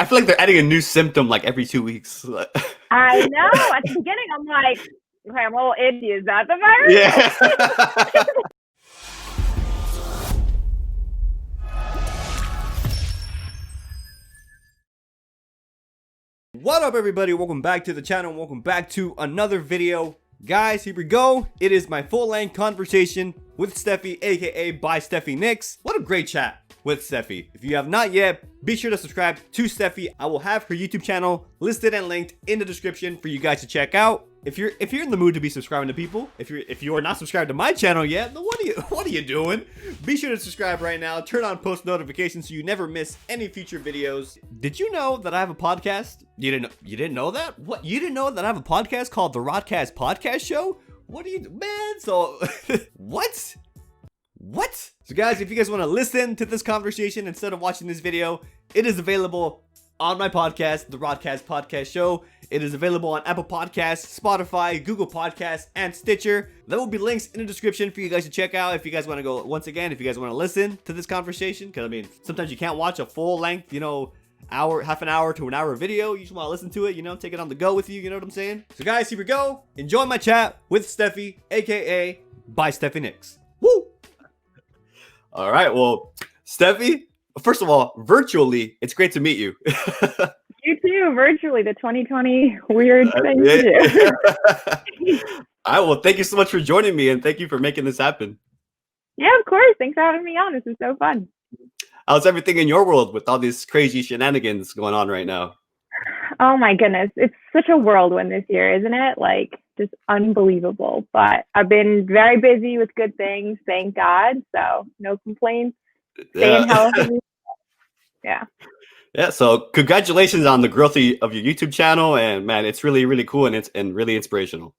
feel like they're adding a new symptom like every 2 weeks. I know. At the beginning, I'm like, okay, I'm a little itchy. Is that the virus? Yeah. What up, everybody? Welcome back to the channel. Welcome back to another video. Guys, here we go. It is my full-length conversation with Steffi, aka ByStephieNics. What a great chat with Steffi. If you have not yet, be sure to subscribe to Steffi. I will have her YouTube channel listed and linked in the description for you guys to check out. If you're in the mood to be subscribing to people, if you are not subscribed to my channel yet, then what are you doing? Be sure to subscribe right now. Turn on post notifications so you never miss any future videos. Did you know that I have a podcast? You didn't know that? What? You didn't know that I have a podcast called the Rodcast Podcast Show? What do you, man? So what? So guys, if you guys want to listen to this conversation instead of watching this video, it is available on my podcast, the Rodcast Podcast Show. It is available on Apple Podcasts, Spotify, Google Podcasts, and Stitcher. There will be links in the description for you guys to check out if you guys want to go, once again, if you guys want to listen to this conversation. Because, I mean, sometimes you can't watch a full length, half an hour to an hour video. You just want to listen to it, take it on the go with you, you know what I'm saying? So guys, here we go. Enjoy my chat with Steffi, aka ByStephieNics. Woo! All right, well, Steffi, first of all, virtually, it's great to meet you. You too, virtually, the 2020 weird thing to do. All right, well, thank you so much for joining me, and thank you for making this happen. Yeah, of course. Thanks for having me on. This is so fun. How's everything in your world with all these crazy shenanigans going on right now? Oh my goodness. It's such a whirlwind this year, isn't it? Like, just unbelievable. But I've been very busy with good things, thank God. So no complaints. Staying healthy. Yeah. Yeah, so congratulations on the growth of your YouTube channel, and man, it's really, really cool and really inspirational.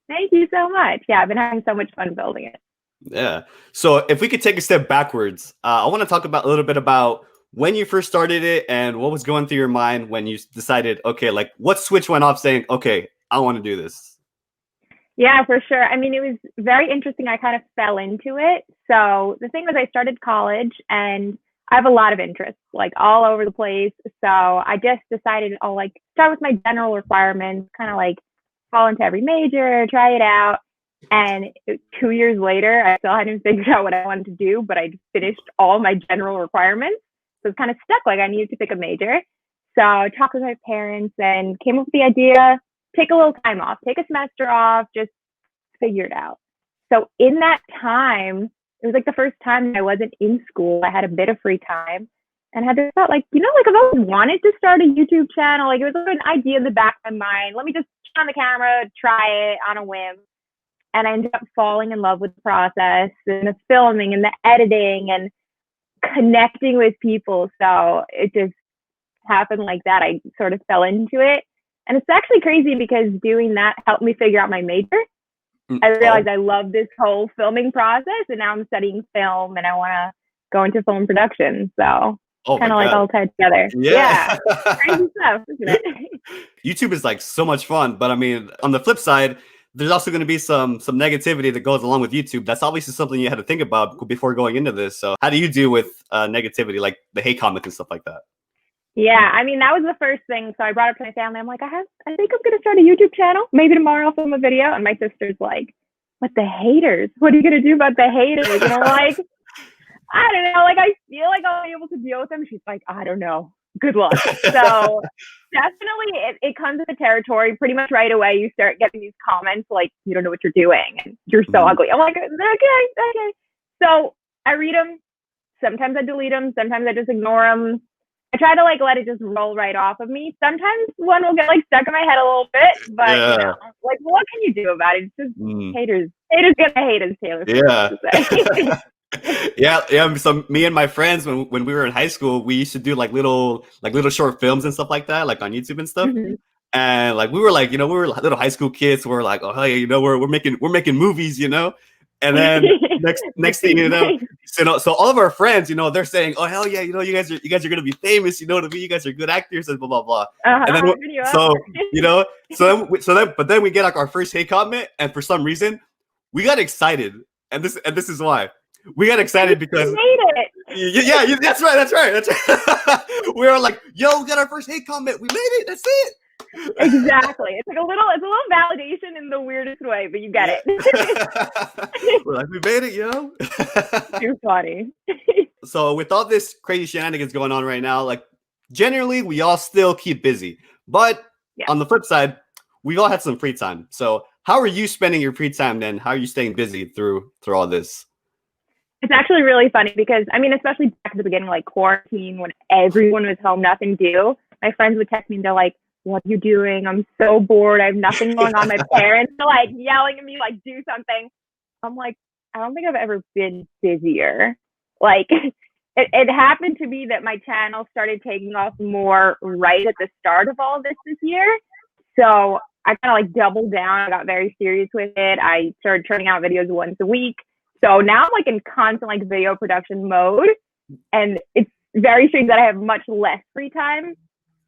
Thank you so much. Yeah, I've been having so much fun building it. Yeah. So if we could take a step backwards, I want to talk about a little bit about when you first started it and what was going through your mind when you decided, okay, like what switch went off saying, okay, I want to do this. Yeah, for sure. I mean, it was very interesting. I kind of fell into it. So the thing was, I started college and I have a lot of interests, like all over the place. So I just decided I'll like start with my general requirements, kind of like fall into every major, try it out. And 2 years later, I still hadn't figured out what I wanted to do, but I finished all my general requirements. So it's kind of stuck, like I needed to pick a major. So I talked with my parents and came up with the idea, take a little time off, take a semester off, just figure it out. So in that time, it was like the first time I wasn't in school. I had a bit of free time and had this thought, like, I've always wanted to start a YouTube channel. Like, it was an idea in the back of my mind. Let me just turn on the camera, try it on a whim. And I ended up falling in love with the process and the filming and the editing and connecting with people. So it just happened like that. I sort of fell into it. And it's actually crazy because doing that helped me figure out my major. I realized I love this whole filming process, and now I'm studying film and I want to go into film production. So kind of like all tied together. Yeah. Crazy stuff, isn't it? YouTube is like so much fun, but I mean, on the flip side, there's also going to be some negativity that goes along with YouTube. That's obviously something you had to think about before going into this. So how do you deal with negativity, like the hate comments and stuff like that? Yeah, I mean, that was the first thing. So I brought it up to my family. I'm like, I think I'm going to start a YouTube channel. Maybe tomorrow I'll film a video. And my sister's like, but the haters, what are you going to do about the haters? And I'm like, I don't know. Like, I feel like I'll be able to deal with them. She's like, I don't know. Good luck. So definitely it comes with the territory pretty much right away. You start getting these comments like, you don't know what you're doing and you're so ugly. I'm like, okay. So I read them. Sometimes I delete them. Sometimes I just ignore them. I try to like let it just roll right off of me. Sometimes one will get like stuck in my head a little bit, but like what can you do about it? It's just haters gonna hate, as Taylor Swift. Yeah. So me and my friends, when we were in high school, we used to do like little short films and stuff like that, like on YouTube and stuff. Mm-hmm. And like we were like, we were little high school kids. So we're like, oh hey, we're making movies, And then next thing you know, so all of our friends, they're saying, "Oh hell yeah, you guys are gonna be famous. You know what I mean? You guys are good actors and blah blah blah." And then but then we get like our first hate comment, and for some reason, we got excited, and this is why. We got excited because we made it. yeah, that's right. We were like, yo, we got our first hate comment. We made it. That's it. Exactly. It's a little validation in the weirdest way, but you get it. We're like, we made it, yo. Too funny. So with all this crazy shenanigans going on right now, like generally we all still keep busy. But on the flip side, we've all had some free time. So how are you spending your free time then? How are you staying busy through all this? It's actually really funny because, I mean, especially back at the beginning, like quarantine, when everyone was home, nothing to do, my friends would text me and they're like, what are you doing? I'm so bored. I have nothing going on. My parents are like yelling at me, like, do something. I'm like, I don't think I've ever been busier. Like, it happened to be that my channel started taking off more right at the start of all this year. So I kind of like doubled down. I got very serious with it. I started turning out videos once a week. So now I'm like in constant like video production mode. And it's very strange that I have much less free time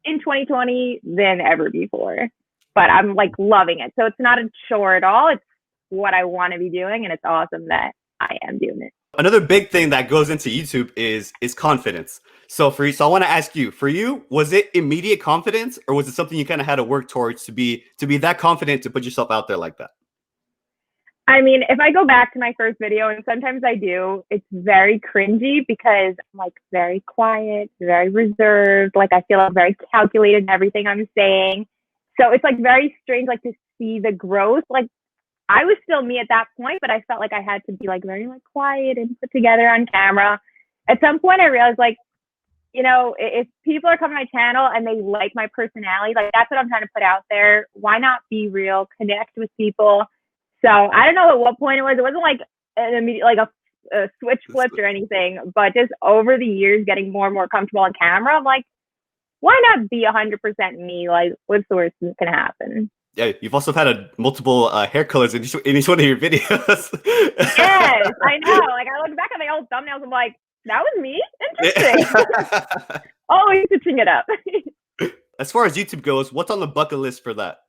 in 2020 than ever before. But I'm like loving it. So it's not a chore at all. It's what I want to be doing. And it's awesome that I am doing it. Another big thing that goes into YouTube is confidence. So I want to ask you, for you, was it immediate confidence or was it something you kind of had to work towards to be that confident to put yourself out there like that? I mean, if I go back to my first video, and sometimes I do, it's very cringy because I'm like very quiet, very reserved. Like I feel like very calculated in everything I'm saying. So it's like very strange, like to see the growth. Like I was still me at that point, but I felt like I had to be like very like quiet and put together on camera. At some point I realized like, you know, if people are coming to my channel and they like my personality, like that's what I'm trying to put out there. Why not be real, connect with people? So I don't know at what point it was. It wasn't like an immediate, like a switch flipped or anything, but just over the years, getting more and more comfortable on camera, I'm like, why not be 100% me? Like, what's the worst that can happen? Yeah, you've also had multiple hair colors in each one of your videos. Yes, I know. Like, I look back at my old thumbnails, I'm like, that was me? Interesting. Always switching it up. As far as YouTube goes, what's on the bucket list for that?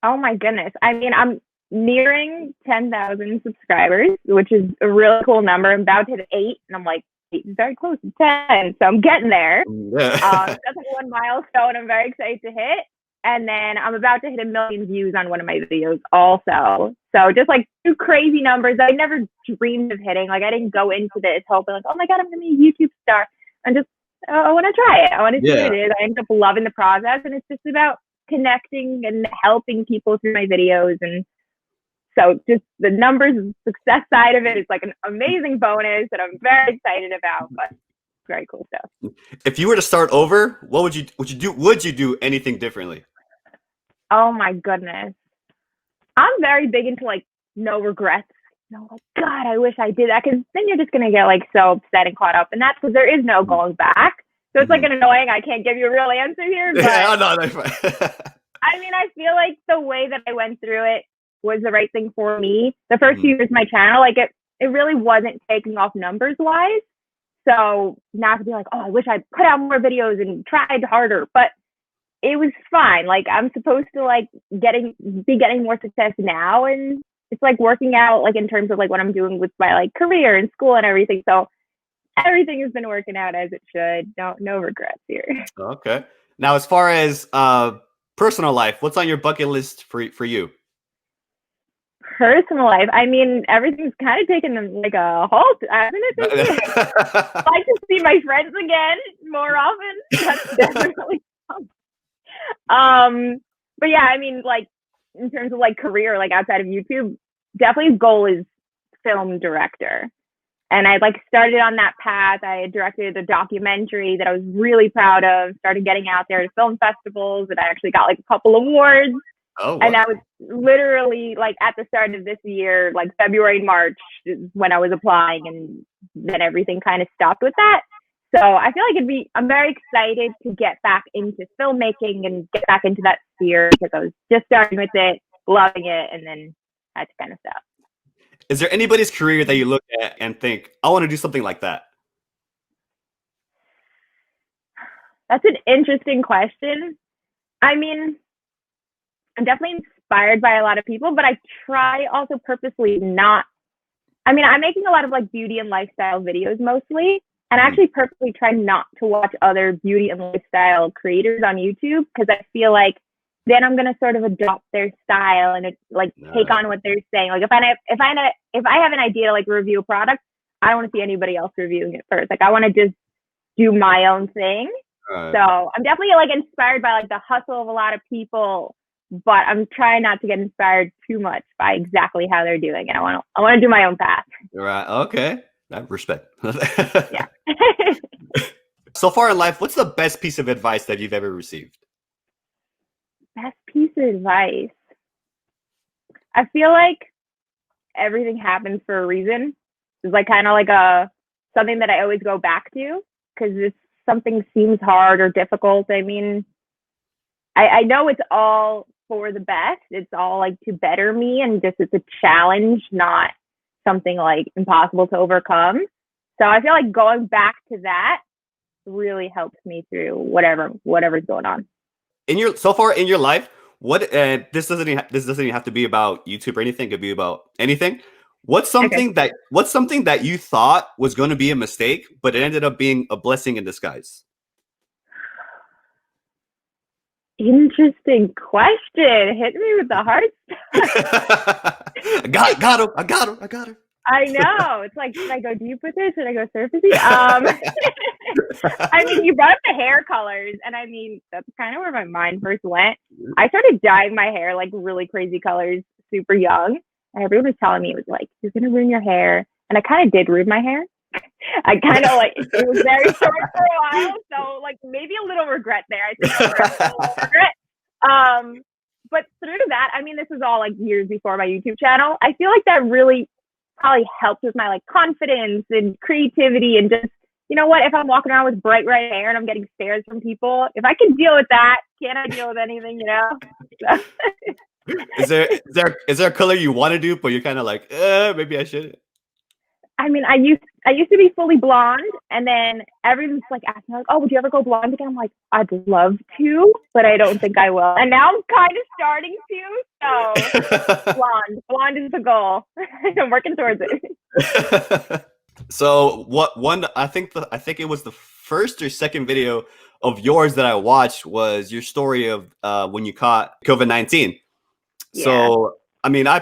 Oh my goodness. I mean, I'm nearing 10,000 subscribers, which is a really cool number. I'm about to hit 8, and I'm like, 8 is very close to 10, so I'm getting there. Yeah. That's like one milestone I'm very excited to hit. And then I'm about to hit 1 million views on one of my videos also. So just like 2 crazy numbers that I never dreamed of hitting. Like I didn't go into this hoping like, oh my God, I'm going to be a YouTube star. I'm just, I want to try it. I want to see what it is. I ended up loving the process, and it's just about connecting and helping people through my videos. And so just the numbers and success side of it is like an amazing bonus that I'm very excited about, but very cool stuff. If you were to start over, what would you do? Would you do anything differently? Oh my goodness. I'm very big into like no regrets. No, like, God, I wish I did that. Cause then you're just going to get like so upset and caught up. And that's because there is no going back. So it's like an annoying, I can't give you a real answer here. But yeah, no, I mean, I feel like the way that I went through it was the right thing for me. The first few years of my channel, like it really wasn't taking off numbers wise. So now to be like, oh, I wish I put out more videos and tried harder, but it was fine. Like I'm supposed to like be getting more success now. And it's like working out like in terms of like what I'm doing with my like career and school and everything. So everything has been working out as it should. No regrets here. Okay. Now, as far as personal life, what's on your bucket list for you? Personal life, I mean, everything's kind of taken like a halt. I mean, I'd like to see my friends again more often. That's definitely but yeah, I mean, like in terms of like career, like outside of YouTube, definitely goal is film director. And I like started on that path. I directed a documentary that I was really proud of, started getting out there to film festivals, and I actually got like a couple awards. Oh, wow. And that was literally like at the start of this year, like February, March is when I was applying, and then everything kind of stopped with that. So I feel like I'm very excited to get back into filmmaking and get back into that sphere because I was just starting with it, loving it, and then had to kind of stop. Is there anybody's career that you look at and think, I want to do something like that? That's an interesting question. I mean, I'm definitely inspired by a lot of people, but I try also purposely not I mean, I'm making a lot of like beauty and lifestyle videos mostly. And I actually purposely try not to watch other beauty and lifestyle creators on YouTube because I feel like then I'm gonna sort of adopt their style and like take on what they're saying. Like if I have an idea to like review a product, I don't want to see anybody else reviewing it first. Like I want to just do my own thing. So I'm definitely like inspired by like the hustle of a lot of people, but I'm trying not to get inspired too much by exactly how they're doing it. I want to do my own path. Right. Okay. I respect. Yeah. So far in life, what's the best piece of advice that you've ever received? Best piece of advice. I feel like everything happens for a reason. It's like kind of like something that I always go back to because if something seems hard or difficult, I mean, I know it's all for the best. It's all like to better me and just it's a challenge, not something like impossible to overcome. So I feel like going back to that really helps me through whatever's going on. So far in your life, what this doesn't even have to be about YouTube or anything. It could be about anything. What's something that you thought was going to be a mistake, but it ended up being a blessing in disguise? Interesting question. Hit me with the hard stuff. I got her. I know. It's like, should I go deep with it? Should I go surfacey? I mean, you brought up the hair colors, and I mean, that's kind of where my mind first went. I started dyeing my hair like really crazy colors super young, and everyone was telling me it was like, you're going to ruin your hair. And I kind of did ruin my hair. I kind of like, it was very short for a while, so like maybe a little regret there. I think a little regret. But through that, I mean, this was all like years before my YouTube channel. I feel like that really probably helped with my like confidence and creativity and just, you know what, if I'm walking around with bright red hair and I'm getting stares from people, if I can deal with that, can't I deal with anything, you know? So. Is there a color you want to do, but you're kind of like, maybe I shouldn't? I mean, I used to be fully blonde, and then everyone's like asking me, like, "Oh, would you ever go blonde again?" I'm like, "I'd love to, but I don't think I will." And now I'm kind of starting to. So, blonde is the goal. I'm working towards it. So, I think it was the first or second video of yours that I watched was your story of when you caught COVID-19. Yeah. So. I mean, I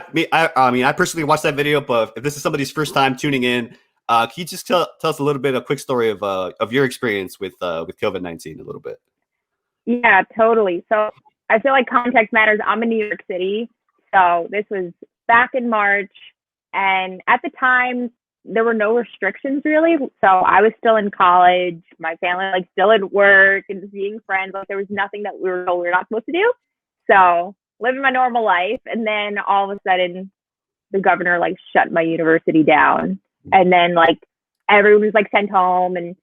personally watched that video, but if this is somebody's first time tuning in, can you just tell us a little bit, a quick story of your experience with COVID-19 a little bit? Yeah, totally. So I feel like context matters. I'm in New York City, so this was back in March, and at the time there were no restrictions really. So I was still in college, my family like still at work and seeing friends. Like there was nothing that we were told we were not supposed to do. So living my normal life, and then all of a sudden the governor like shut my university down, and then like everyone was like sent home, and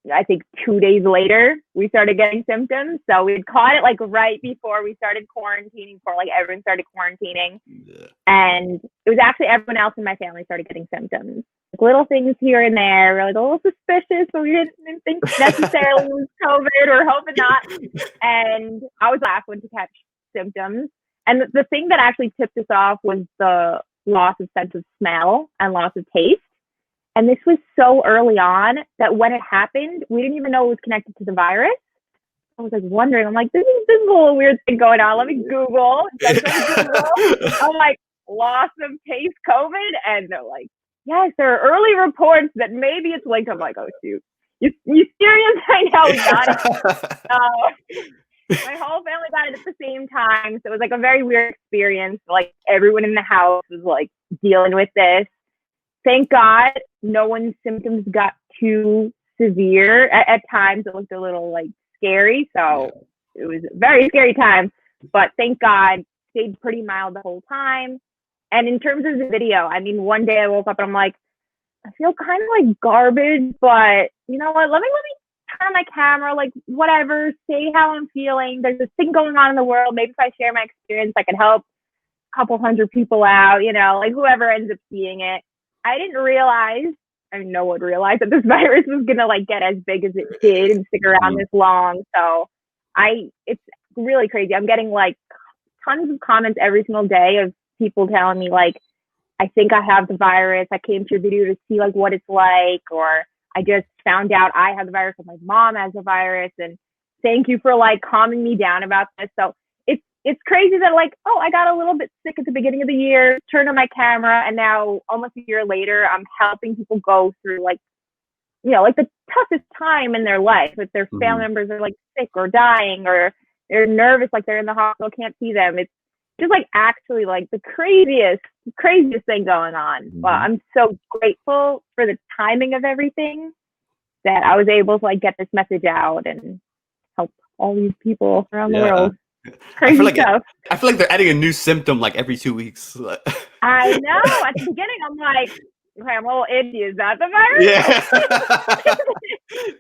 I think 2 days later we started getting symptoms. So we had caught it like right before we started quarantining, before like everyone started quarantining. Yeah. And it was actually everyone else in my family started getting symptoms, like little things here and there. We're like a little suspicious, but we didn't think necessarily it was COVID, or hoping not. And I was the last one to catch symptoms. And the thing that actually tipped us off was the loss of sense of smell and loss of taste. And this was so early on that when it happened, we didn't even know it was connected to the virus. I was like wondering, I'm like, this is a little weird thing going on. Let me Google. I'm like, loss of taste COVID. And they're like, yes, there are early reports that maybe it's linked. I'm like, oh shoot. You serious? I know we got it. My whole family got it at the same time. So it was like a very weird experience. Like everyone in the house was like dealing with this. Thank God no one's symptoms got too severe. At times it looked a little like scary. So it was a very scary time. But thank God stayed pretty mild the whole time. And in terms of the video, I mean, one day I woke up and I'm like, I feel kind of like garbage, but you know what? Let me turn on my camera, like whatever, say how I'm feeling. There's this thing going on in the world. Maybe if I share my experience, I can help a couple hundred people out, you know, like whoever ends up seeing it. I didn't realize, I mean, no one realized that this virus was going to like get as big as it did and stick around this long. So it's really crazy. I'm getting like tons of comments every single day of people telling me like, I think I have the virus. I came to your video to see like what it's like, or I just found out I have the virus and my mom has the virus, and thank you for like calming me down about this. So it's crazy that like, oh, I got a little bit sick at the beginning of the year, turned on my camera, and now almost a year later, I'm helping people go through like, you know, like the toughest time in their life. If their family members are like sick or dying, or they're nervous, like they're in the hospital, can't see them. It's just like actually like the craziest thing going on. But I'm so grateful for the timing of everything that I was able to like get this message out and help all these people around the world. Crazy stuff. I feel like they're adding a new symptom like every 2 weeks. I know. At the beginning, I'm like, okay, I'm a little itchy. Is that the virus? Yeah.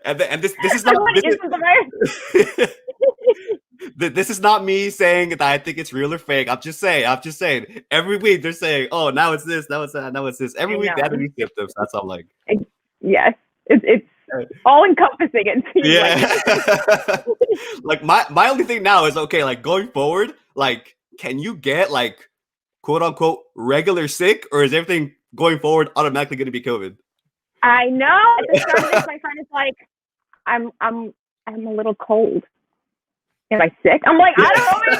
and this is not the virus. This is not me saying that I think it's real or fake. I'm just saying. Every week they're saying, "Oh, now it's this, now it's that, now it's this." Every week they have new symptoms. That's all I'm like. Yes, it's all encompassing. It seems like my only thing now is, okay, like going forward, like can you get like quote unquote regular sick, or is everything going forward automatically going to be COVID? I know. At the start of this, my friend is like, I'm a little cold. Am I sick? I'm like, I don't know, but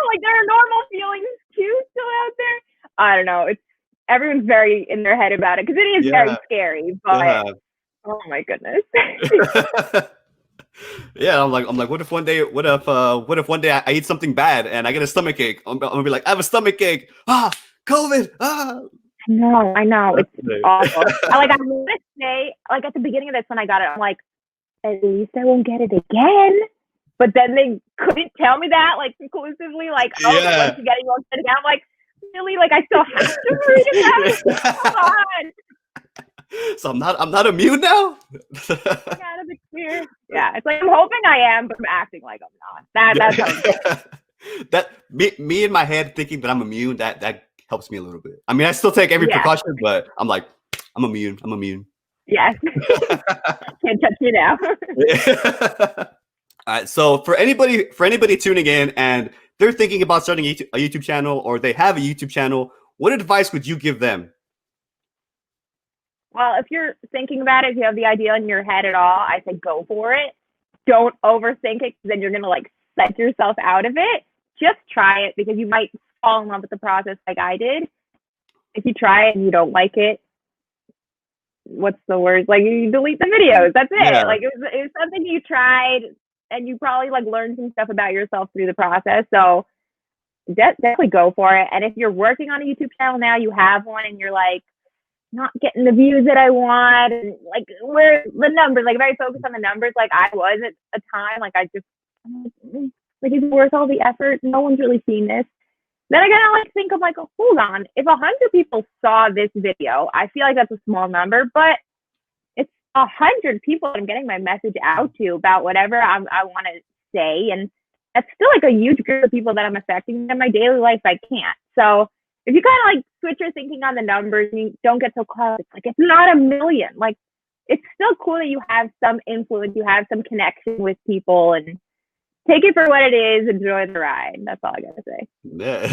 like there are normal feelings too still out there. I don't know. Everyone's very in their head about it because it is very scary. But oh my goodness. Yeah, I'm like, what if one day I eat something bad and I get a stomach ache? I'm gonna be like, I have a stomach ache. COVID. I know. It's awful. I want to say, like at the beginning of this when I got it, I'm like, at least I won't get it again. But then they couldn't tell me that, like conclusively, like, oh, once you get it, you won't get it again. I'm like, really? Like I still have to read it out? Come on. So I'm not immune now? Yeah, that's clear. Yeah, it's like I'm hoping I am, but I'm acting like I'm not. That's how that me in my head thinking that I'm immune, that helps me a little bit. I mean, I still take every precaution, but I'm like, I'm immune. Yes. Can't touch you now. All right. So for anybody tuning in and they're thinking about starting a YouTube channel, or they have a YouTube channel, what advice would you give them? Well, if you're thinking about it, if you have the idea in your head at all, I say go for it. Don't overthink it, because then you're gonna like set yourself out of it. Just try it, because you might fall in love with the process like I did. If you try it and you don't like it, what's the word? Like you delete the videos. That's it. Yeah. Like it was something you tried, and you probably like learned some stuff about yourself through the process. So definitely go for it. And if you're working on a YouTube channel now, you have one, and you're like not getting the views that I want, and like where the numbers, like very focused on the numbers, like I was at a time, like I just like it's worth all the effort. No one's really seen this. Then I gotta like think of like, oh, hold on, if 100 people saw this video, I feel like that's a small number, but it's 100 people that I'm getting my message out to about whatever I want to say, and that's still like a huge group of people that I'm affecting in my daily life. I can't. So if you kind of like switch your thinking on the numbers and you don't get so caught, it's like it's not a million. Like it's still cool that you have some influence, you have some connection with people, and take it for what it is. Enjoy the ride. That's all I gotta say. Yeah.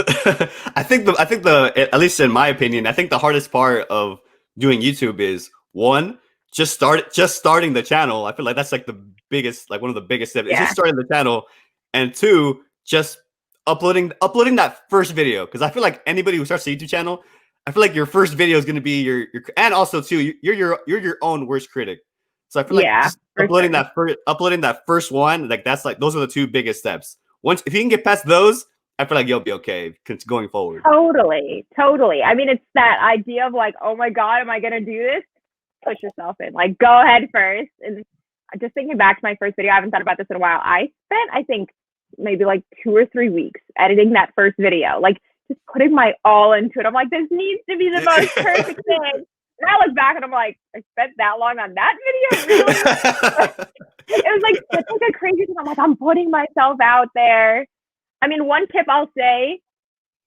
I think the at least in my opinion, I think the hardest part of doing YouTube is one, just starting the channel. I feel like that's like the biggest, like one of the biggest steps. Yeah. It's just starting the channel, and two, just uploading that first video. Because I feel like anybody who starts a YouTube channel, I feel like your first video is going to be your and also too, you're your own worst critic. So I feel like just uploading that first one, like that's like those are the two biggest steps. Once if you can get past those, I feel like you'll be okay going forward. Totally. I mean, it's that idea of like, oh my God, am I gonna do this? Push yourself in. Like, go ahead first. And just thinking back to my first video, I haven't thought about this in a while. I spent, I think, maybe like 2 or 3 weeks editing that first video, like just putting my all into it. I'm like, this needs to be the most perfect thing. And I look back and I'm like, I spent that long on that video? Really? It was like such like a crazy thing. I'm like, I'm putting myself out there. I mean, one tip I'll say,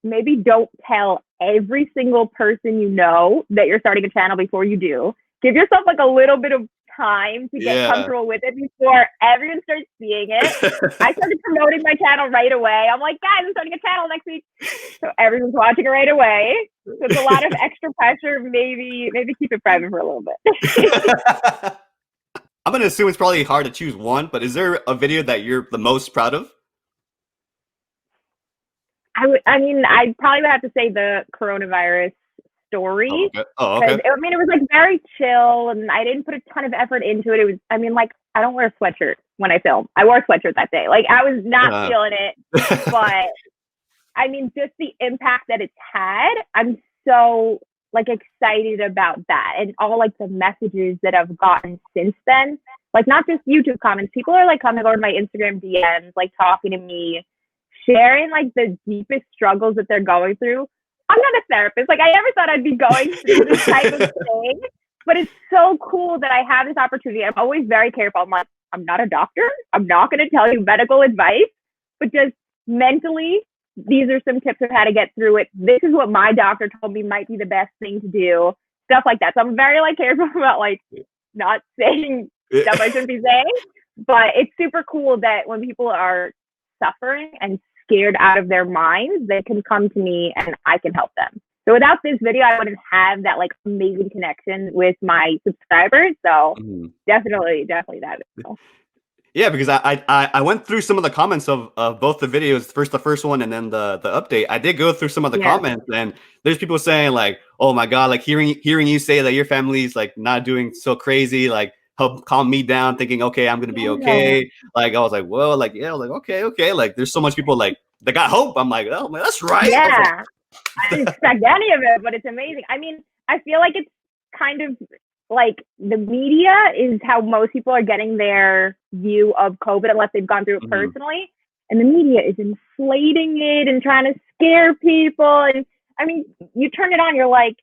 maybe don't tell every single person you know that you're starting a channel before you do. Give yourself like a little bit of time to get comfortable with it before everyone starts seeing it. I started promoting my channel right away. I'm like, guys, I'm starting a channel next week. So everyone's watching it right away. So it's a lot of extra pressure. Maybe keep it private for a little bit. I'm going to assume it's probably hard to choose one, but is there a video that you're the most proud of? I mean, I probably would have to say the coronavirus story. Oh, okay. I mean, it was like very chill, and I didn't put a ton of effort into it. It was, I mean, like, I don't wear a sweatshirt when I film. I wore a sweatshirt that day. Like, I was not feeling it, but I mean, just the impact that it's had, I'm so like excited about that, and all like the messages that I've gotten since then. Like, not just YouTube comments. People are like coming over to my Instagram DMs, like talking to me, sharing like the deepest struggles that they're going through. I'm not a therapist. Like, I never thought I'd be going through this type of thing, but it's so cool that I have this opportunity. I'm always very careful. I'm like, I'm not a doctor. I'm not going to tell you medical advice, but just mentally, these are some tips of how to get through it. This is what my doctor told me might be the best thing to do. Stuff like that. So I'm very like careful about like not saying stuff I shouldn't be saying, but it's super cool that when people are suffering and scared out of their minds, they can come to me and I can help them. So without this video, I wouldn't have that like amazing connection with my subscribers. So definitely that video. Yeah, because I went through some of the comments of both the videos, the first one and then the update. I did go through some of the comments, and there's people saying like, oh my God, like hearing you say that your family's like not doing so crazy, like help calm me down, thinking, okay, I'm gonna be okay. Like I was like, well, like, yeah, like okay. Like there's so much people like that got hope. I'm like, oh man, that's right. Yeah. I didn't expect any of it, but it's amazing. I mean, I feel like it's kind of like the media is how most people are getting their view of COVID unless they've gone through it personally. And the media is inflating it and trying to scare people. And I mean, you turn it on, you're like,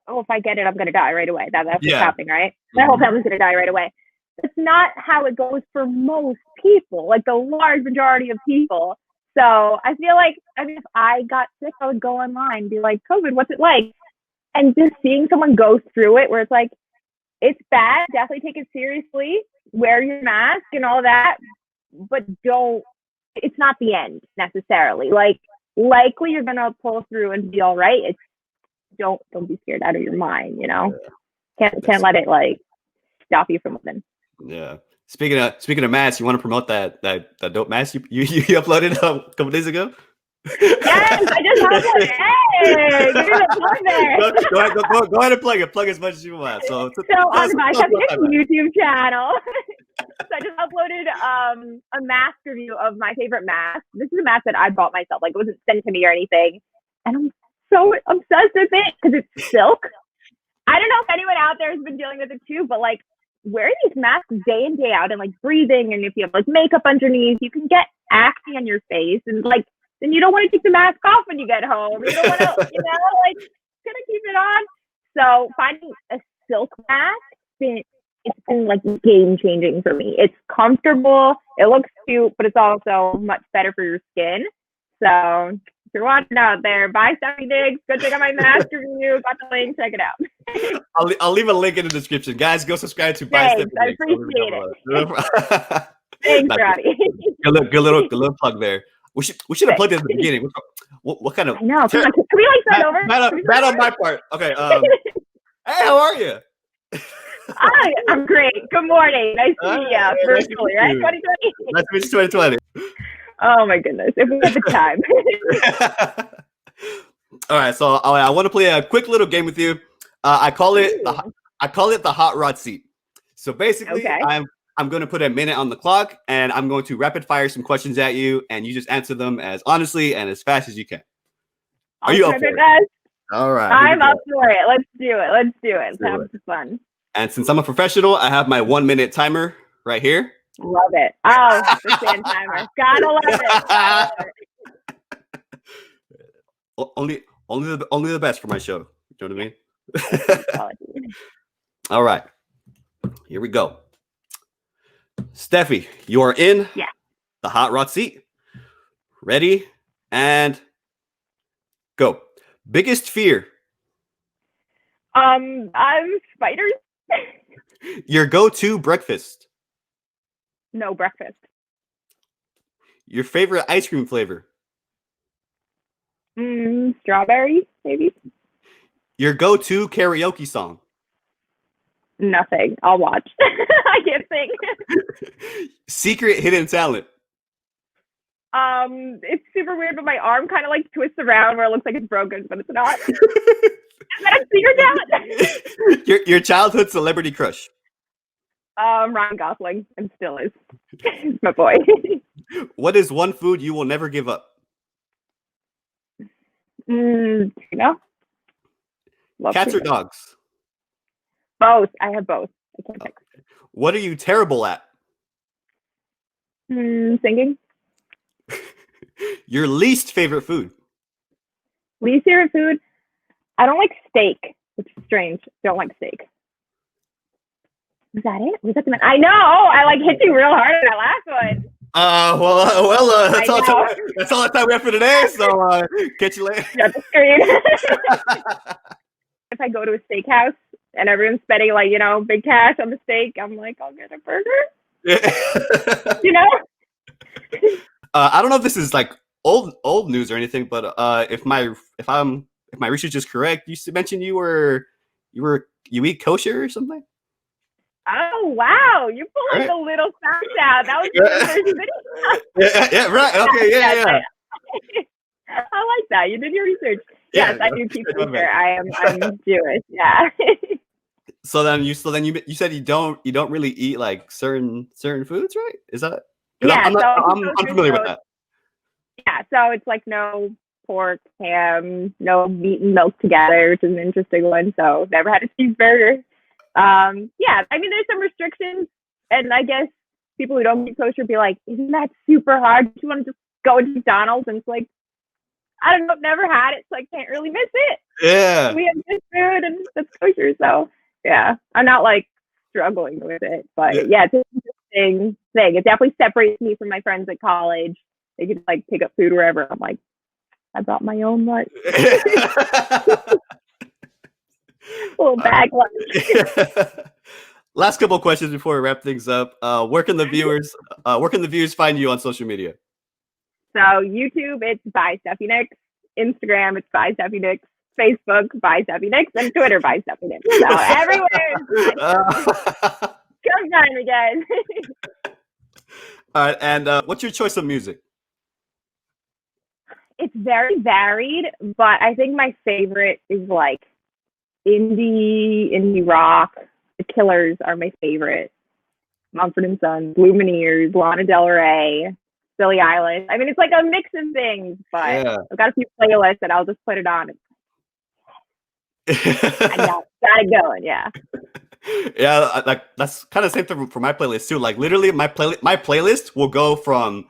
oh, if I get it, I'm going to die right away. That's what's happening, right? My whole family's going to die right away. It's not how it goes for most people, like the large majority of people. So I feel like, I mean, if I got sick, I would go online and be like, COVID, what's it like? And just seeing someone go through it where it's like, it's bad, definitely take it seriously, wear your mask and all that, but it's not the end necessarily. Like, likely you're going to pull through and be all right. It's, don't be scared out of your mind, you know? Can't let it like stop you from living. Yeah. Speaking of masks, you want to promote that dope mask you uploaded a couple days ago? Yes, I just uploaded. Hey, give me the plug there. Go ahead and plug it. Plug as much as you want. So on my YouTube channel. So I just uploaded a mask review of my favorite mask. This is a mask that I bought myself. Like, it wasn't sent to me or anything. And I'm so obsessed with it because it's silk. I don't know if anyone out there has been dealing with it too, but like wearing these masks day in, day out and like breathing, and if you have like makeup underneath, you can get acne on your face, and like then you don't want to take the mask off when you get home. You don't want to, like gonna keep it on. So finding a silk mask, it's been like game changing for me. It's comfortable, it looks cute, but it's also much better for your skin. So if you're watching out there, ByStephieNics, go check out my mask review. Got the link, check it out. I'll leave a link in the description. Guys, go subscribe to ByStephieNics. I appreciate it. Thanks, Roddy. Good little plug there. We should have plugged it at the beginning. What kind of? I know. Can we like start over? Bad on my part. Okay. Hey, how are you? Hi, I'm great. Good morning. Nice to meet you. Virtually, right? 2020. Nice to meet you. 2020. Oh my goodness! If we had the time. All right, so I want to play a quick little game with you. I call it the hot rod seat. So basically, I'm going to put a minute on the clock, and I'm going to rapid fire some questions at you, and you just answer them as honestly and as fast as you can. Are you up for it? All right. I'm up for it. Let's do it. Let's have some fun. And since I'm a professional, I have my 1 minute timer right here. Love it. Oh, the stand timer. Gotta love it. Only the best for my show. You know what I mean? All right. Here we go. Steffi, you are in the hot rod seat. Ready and go. Biggest fear? I'm spiders. Your go-to breakfast. No breakfast. Your favorite ice cream flavor. Strawberry, maybe. Your go-to karaoke song. Nothing. I'll watch. I can't sing. Secret hidden talent. It's super weird, but my arm kind of like twists around where it looks like it's broken, but it's not. Is that a secret talent? Your childhood celebrity crush. Ryan Gosling, and still is. He's my boy. What is one food you will never give up? Tuna. Love Cats or tuna. dogs? Both. I have both. I can't pick. What are you terrible at? Singing. Your least favorite food? Least favorite food? I don't like steak, which is strange. Don't like steak. Was that it? Was that the I know. I like hit you real hard on that last one. That's all the time we have for today. So catch you later. Shut the screen. If I go to a steakhouse and everyone's spending like, big cash on the steak, I'm like, I'll get a burger. You know? I don't know if this is like old news or anything, but if my research is correct, you mentioned you eat kosher or something. Oh wow! You pulled like a little fact out. That was the first video. Yeah, right. Okay, yeah. I like that. You did your research. Yeah, yes, I do keep kosher. I'm Jewish. Yeah. So then you said you don't really eat like certain foods, right? Is that? Yeah, I'm unfamiliar with that. Yeah, so it's like no pork, ham, no meat and milk together, which is an interesting one. So never had a cheeseburger. Yeah, I mean, there's some restrictions, and I guess people who don't eat kosher be like, isn't that super hard? Do you want to just go to McDonald's? And it's like, I don't know, never had it, so I can't really miss it. Yeah. We have this food and that's kosher, so yeah, I'm not like struggling with it, but yeah, it's an interesting thing. It definitely separates me from my friends at college. They could like pick up food wherever. I'm like, I brought my own lunch. Little bag lunch. Last couple of questions before we wrap things up. Where can the viewers find you on social media? So YouTube, it's ByStephieNics. Instagram, it's ByStephieNics. Facebook, ByStephieNics, and Twitter, ByStephieNics. So everywhere. Come find me, guys. All right, and what's your choice of music? It's very varied, but I think my favorite is like indie rock. The Killers are my favorite. Mumford & Sons, Lumineers, Lana Del Rey, Billie Eilish. I mean, it's like a mix of things, but I've got a few playlists that I'll just put it on. I got it going, yeah. Yeah, like that's kind of the same thing for my playlist too. Like literally, my playlist will go from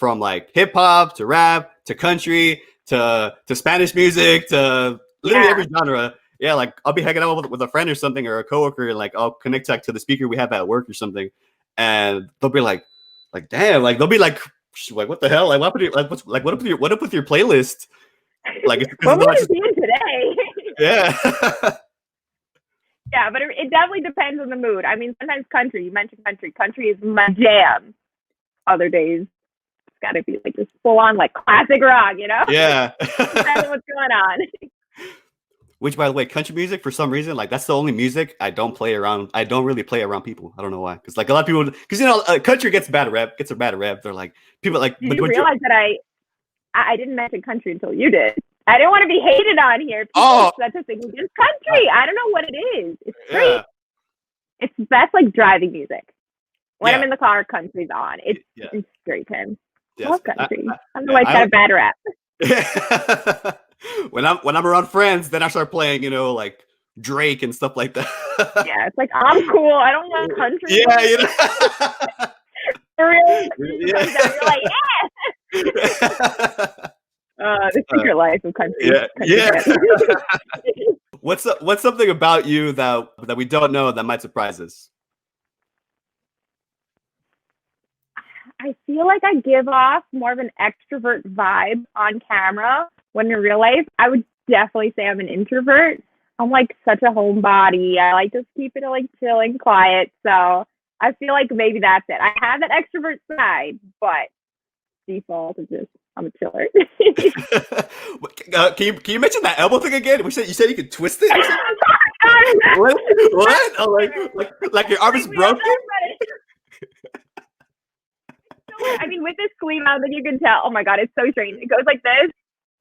like hip hop to rap to country to Spanish music to literally every genre. Yeah, like I'll be hanging out with a friend or something or a coworker, and like I'll connect to the speaker we have at work or something, and they'll be like damn, like they'll be like what the hell, like what up with your playlist? Like what were you doing today? Yeah. Yeah, but it definitely depends on the mood. I mean, sometimes country. You mentioned country. Country is my jam. Other days, it's got to be like just full on like classic rock, you know? Yeah. Depends on what's going on. Which, by the way, country music, for some reason, like that's the only music I don't play around. I don't really play around people. I don't know why. Because like a lot of people, because country gets a bad rep. They're like people like. Did you realize that I didn't mention country until you did? I didn't want to be hated on here. That's a thing against country. I don't know what it is. It's great. Yeah. It's best like driving music. When I'm in the car, country's on. It's great, Tim. Yes. Love country. I don't know why it's got a bad rap. When I'm around friends, then I start playing, like Drake and stuff like that. Yeah, it's like I'm cool. I don't like country. Yeah, For real. You're like, yeah. The secret life of country. Yeah. What's something about you that we don't know that might surprise us? I feel like I give off more of an extrovert vibe on camera when in real life I would definitely say I'm an introvert. I'm like such a homebody. I like to keep it like chill and quiet. So I feel like maybe that's it. I have that extrovert side, but default is just I'm a chiller. Can you mention that elbow thing again? You said you could twist it. Or something? What? Oh, like your arm is broken? I mean, with this sleeve, I don't think you can tell. Oh my god, it's so strange. It goes like this,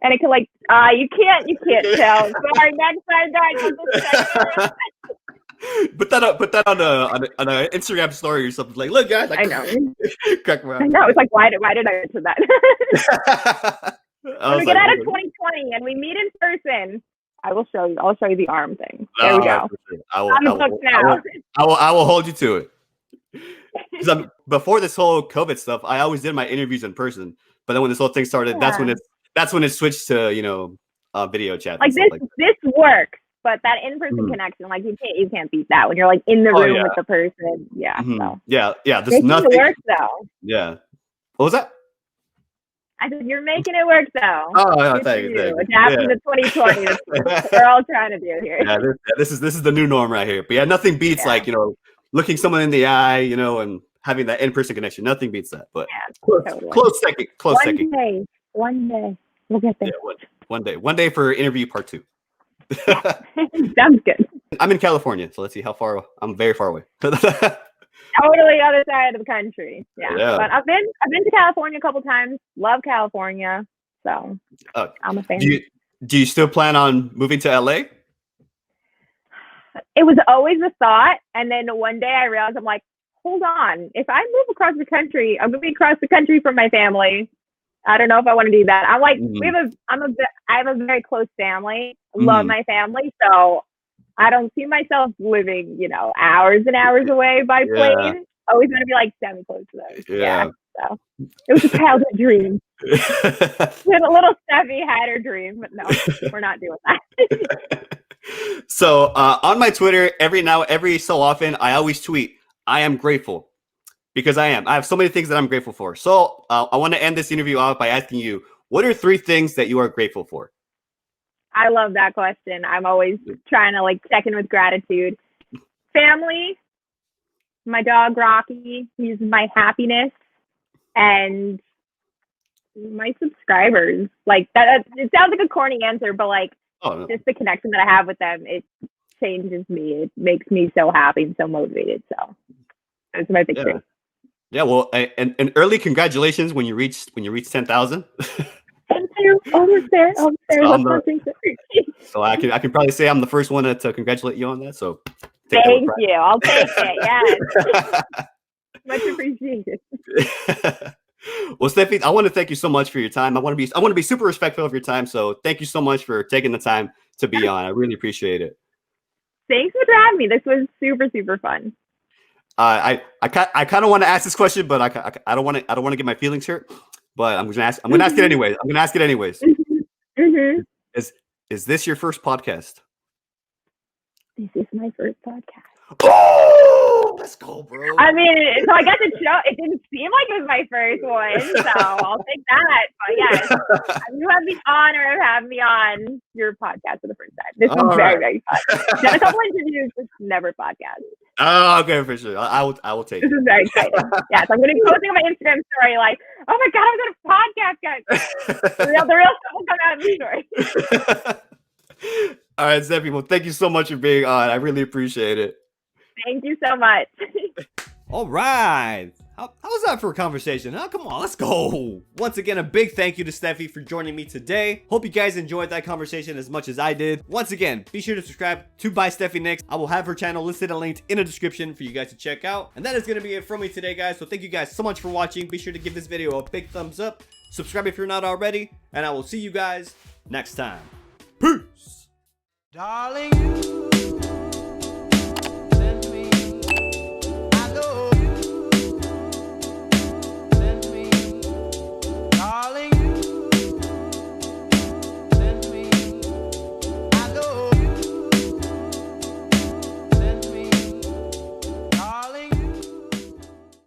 and it can like you can't tell. Sorry, next time, guys. Put that on a Instagram story or something. Like, look, guys. I know. Crack my I know. It's like, why did I answer that? When we get out of 2020 and we meet in person, I will show you. I'll show you the arm thing. There we go. Sure. I will hold you to it. Because before this whole COVID stuff, I always did my interviews in person. But then when this whole thing started, that's when it switched to video chat. Like this works, but that in-person connection, like you can't beat that when you're like in the room with the person. Yeah. So. Yeah. There's making nothing. It work though. Yeah. What was that? I said you're making it work though. Oh, thank you. Adapting to 2020. That's what we're all trying to do here. Yeah, this is the new norm right here. But yeah, nothing beats like looking someone in the eye, and having that in-person connection. Nothing beats that. But close second. One day, we'll get there. Yeah, one day for interview part 2. Sounds good. I'm in California, so let's see how far. I'm very far away. Totally other side of the country. Yeah. But I've been to California a couple times. Love California, so I'm a fan. Do you still plan on moving to LA? It was always a thought, and then one day I realized I'm like, hold on. If I move across the country, I'm moving across the country from my family. I don't know if I want to do that. I'm like, I have a very close family. Love my family, so I don't see myself living, hours and hours away by plane. Always going to be like semi-close to those. Yeah. So it was a childhood dream. Little Steffi had her dream, but no, we're not doing that. So on my Twitter, every so often, I always tweet, I am grateful. Because I am. I have so many things that I'm grateful for. So I want to end this interview off by asking you, what are 3 things that you are grateful for? I love that question. I'm always trying to check in with gratitude. Family, my dog Rocky, he's my happiness, and my subscribers. Like that, it sounds like a corny answer, but just the connection that I have with them, it changes me. It makes me so happy and so motivated. So that's my big thing. Yeah, well, and early congratulations when you reach 10,000. Thank you. Almost there. So I can probably say I'm the first one to congratulate you on that. So thank you. I'll take it. Yes. Much appreciated. Well, Steffi, I want to thank you so much for your time. I want to be super respectful of your time. So thank you so much for taking the time to be on. I really appreciate it. Thanks for having me. This was super, super fun. I kind of want to ask this question, but I don't want to get my feelings hurt. But I'm gonna ask it anyways. Mm-hmm. Is this your first podcast? This is my first podcast. Oh, let's go, bro. I mean, so I guess it didn't seem like it was my first one, so I'll take that. But yes, you have the honor of having me on your podcast for the first time. This was very, very fun. Done a couple interviews, just never podcast. Oh, okay, for sure. I will take it. This is very exciting. Yes, I'm going to be posting on my Instagram story like, oh my God, I'm going to podcast, guys. The real stuff will come out of the story. All right, Steffi. Well, thank you so much for being on. I really appreciate it. Thank you so much. All right. How was that for a conversation? Huh? Come on, let's go. Once again, a big thank you to Steffi for joining me today. Hope you guys enjoyed that conversation as much as I did. Once again, be sure to subscribe to ByStephieNics. I will have her channel listed and linked in the description for you guys to check out. And that is going to be it from me today, guys. So thank you guys so much for watching. Be sure to give this video a big thumbs up. Subscribe if you're not already. And I will see you guys next time. Peace. Darling, you